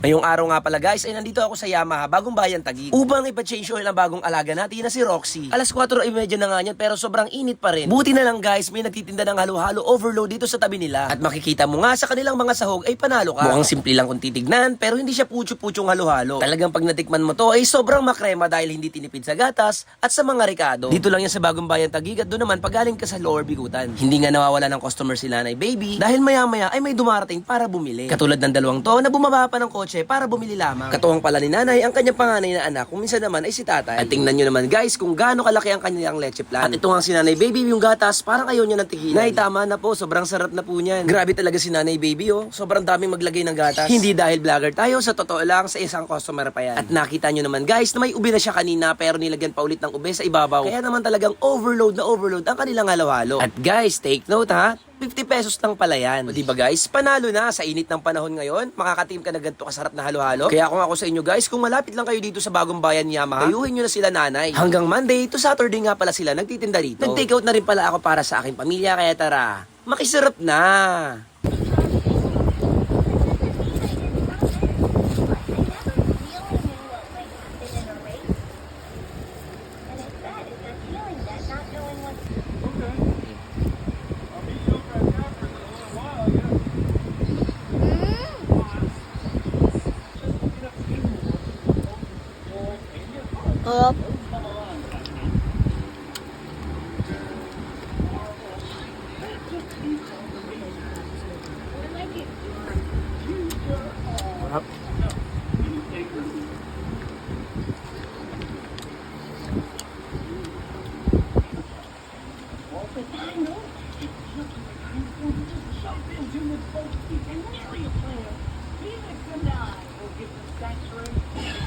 Ngayong araw nga pala guys ay nandito ako sa Yamaha, bagong bayan Taguig, upang ipa-change oil ang bagong alaga natin na si Roxy. Alas 4:30 na nga yan pero sobrang init pa rin. Buti na lang guys, may nagtitinda ng halo-halo overload dito sa tabi nila. At makikita mo nga sa kanilang mga sahog ay panalo ka. Mukhang simple lang kung titignan pero hindi siya putyo-putyong halo-halo. Talagang pag natikman mo to ay sobrang makrema dahil hindi tinipid sa gatas at sa mga ricado. Dito lang yan sa bagong bayan Taguig at doon naman pagaling ka sa Lower Bigutan. Hindi nga nawawala ng customer sila na baby dahil maya-maya ay may dumarating para bumili. Katulad ng dalawang to na bumaba pa ng kotse para bumili lamang. Katuwang pala ni nanay ang kanyang panganay na anak, kung minsan naman ay si tatay. At tingnan nyo naman guys kung gaano kalaki ang kanyang leche plan. At ito nga si nanay baby, yung gatas parang ayaw niya ng tigilan. Nay, tama na po, sobrang sarap na po niyan. Grabe talaga si nanay baby oh, sobrang daming maglagay ng gatas. Hindi dahil vlogger tayo, sa totoo lang sa isang customer pa yan. At nakita nyo naman guys na may ube na siya kanina pero nilagyan pa ulit ng ube sa ibabaw. Kaya naman talagang overload na overload ang kanilang halo-halo. At guys, take note ha, 50 pesos lang pala yan. O diba guys, panalo na sa init ng panahon ngayon. Makakatim ka na ganito kasarap na halo-halo. Kaya kung ako sa inyo guys, kung malapit lang kayo dito sa bagong bayan Yamaha, tayuhin nyo na sila nanay. Hanggang Monday to Saturday nga pala sila nagtitinda dito. Nag-take out na rin pala ako para sa aking pamilya, kaya tara, makisarap na! Up. Phoenix and I will give them sanctuary.